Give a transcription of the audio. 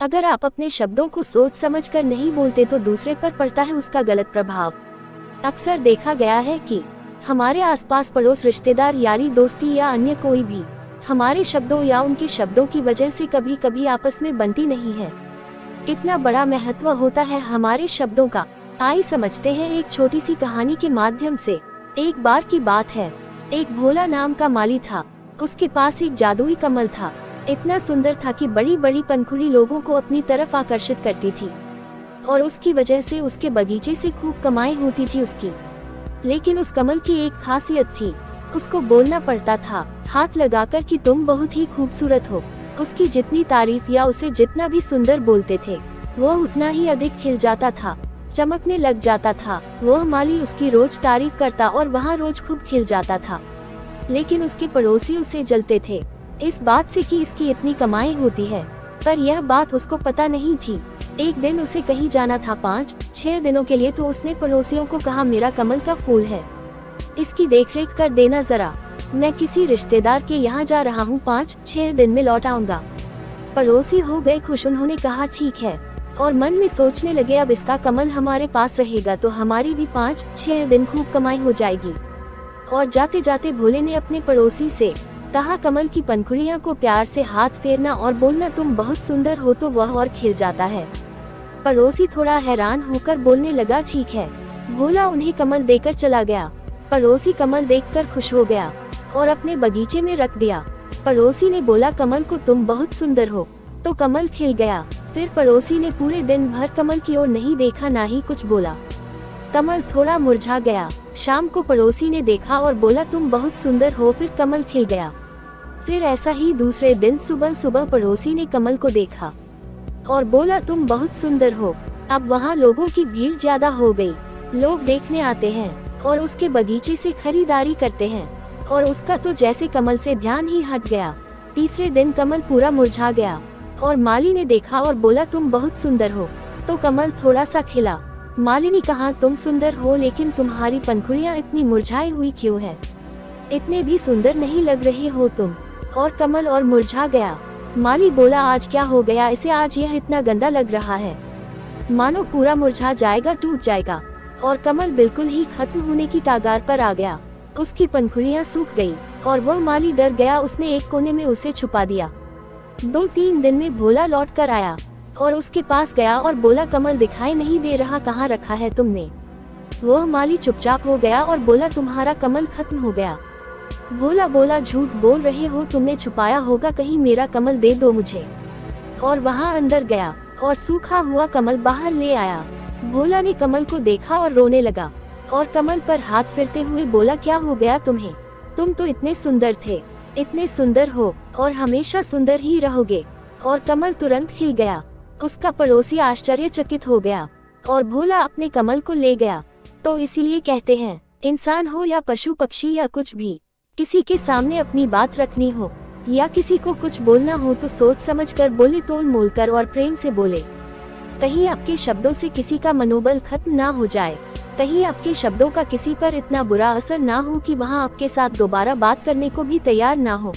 अगर आप अपने शब्दों को सोच समझकर नहीं बोलते तो दूसरे पर पड़ता है उसका गलत प्रभाव। अक्सर देखा गया है कि हमारे आसपास पड़ोस, रिश्तेदार, यारी दोस्ती या अन्य कोई भी हमारे शब्दों या उनके शब्दों की वजह से कभी कभी आपस में बनती नहीं है। कितना बड़ा महत्व होता है हमारे शब्दों का, आइए समझते हैं एक छोटी सी कहानी के माध्यम से। एक बार की बात है, एक भोला नाम का माली था। उसके पास एक जादुई कमल था। इतना सुंदर था कि बड़ी बड़ी पंखुड़ी लोगों को अपनी तरफ आकर्षित करती थी और उसकी वजह से उसके बगीचे से खूब कमाई होती थी उसकी। लेकिन उस कमल की एक खासियत थी, उसको बोलना पड़ता था हाथ लगाकर कि तुम बहुत ही खूबसूरत हो। उसकी जितनी तारीफ या उसे जितना भी सुंदर बोलते थे वो उतना ही अधिक खिल जाता था, चमकने लग जाता था। वह माली उसकी रोज तारीफ करता और वहाँ रोज खूब खिल जाता था। लेकिन उसके पड़ोसी उसे जलते थे इस बात से कि इसकी इतनी कमाई होती है, पर यह बात उसको पता नहीं थी। एक दिन उसे कहीं जाना था 5-6 दिनों के लिए, तो उसने पड़ोसियों को कहा, मेरा कमल का फूल है, इसकी देखरेख कर देना जरा। मैं किसी रिश्तेदार के यहाँ जा रहा हूँ, 5-6 दिन में लौट आऊंगा। पड़ोसी हो गए खुश, उन्होंने कहा ठीक है, और मन में सोचने लगे अब इसका कमल हमारे पास रहेगा तो हमारी भी 5-6 दिन खूब कमाई हो जाएगी। और जाते जाते भोले ने अपने पड़ोसी से कहा, कमल की पंखुड़ियों को प्यार से हाथ फेरना और बोलना तुम बहुत सुंदर हो, तो वह और खिल जाता है। पड़ोसी थोड़ा हैरान होकर बोलने लगा, ठीक है। भोला उन्हें कमल देकर चला गया। पड़ोसी कमल देखकर खुश हो गया और अपने बगीचे में रख दिया। पड़ोसी ने बोला, कमल को तुम बहुत सुंदर हो, तो कमल खिल गया। फिर पड़ोसी ने पूरे दिन भर कमल की ओर नहीं देखा, ना ही कुछ बोला। कमल थोड़ा मुरझा गया। शाम को पड़ोसी ने देखा और बोला, तुम बहुत सुंदर हो, फिर कमल खिल गया। फिर ऐसा ही दूसरे दिन सुबह सुबह पड़ोसी ने कमल को देखा और बोला, तुम बहुत सुंदर हो। अब वहाँ लोगों की भीड़ ज्यादा हो गई, लोग देखने आते हैं और उसके बगीचे से खरीदारी करते हैं, और उसका तो जैसे कमल से ध्यान ही हट गया। तीसरे दिन कमल पूरा मुरझा गया और माली ने देखा और बोला, तुम बहुत सुंदर हो, तो कमल थोड़ा सा खिला। माली ने कहा, तुम सुंदर हो, लेकिन तुम्हारी पंखुड़ियाँ इतनी मुरझाई हुई क्यों है? इतने भी सुंदर नहीं लग रही हो तुम। और कमल और मुरझा गया। माली बोला, आज क्या हो गया इसे, आज यह इतना गंदा लग रहा है, मानो पूरा मुरझा जाएगा, टूट जाएगा। और कमल बिल्कुल ही खत्म होने की कगार पर आ गया। उसकी पंखुड़ियाँ सूख गई और वह माली डर गया। उसने एक कोने में उसे छुपा दिया। 2-3 दिन में भोला लौट कर आया और उसके पास गया और बोला, कमल दिखाई नहीं दे रहा, कहाँ रखा है तुमने? वह माली चुपचाप हो गया और बोला, तुम्हारा कमल खत्म हो गया। भोला बोला, झूठ बोल रहे हो, तुमने छुपाया होगा कहीं, मेरा कमल दे दो मुझे। और वहाँ अंदर गया और सूखा हुआ कमल बाहर ले आया। भोला ने कमल को देखा और रोने लगा और कमल पर हाथ फेरते हुए बोला, क्या हो गया तुम्हें? तुम तो इतने सुंदर थे, इतने सुंदर हो और हमेशा सुंदर ही रहोगे। और कमल तुरंत खिल गया। उसका पड़ोसी आश्चर्यचकित हो गया और भोला अपने कमल को ले गया। तो इसीलिए कहते हैं, इंसान हो या पशु पक्षी या कुछ भी, किसी के सामने अपनी बात रखनी हो या किसी को कुछ बोलना हो तो सोच समझ कर बोले, तोल मोल कर और प्रेम से बोले। कहीं आपके शब्दों से किसी का मनोबल खत्म ना हो जाए, कहीं आपके शब्दों का किसी पर इतना बुरा असर ना हो कि वहाँ आपके साथ दोबारा बात करने को भी तैयार ना हो।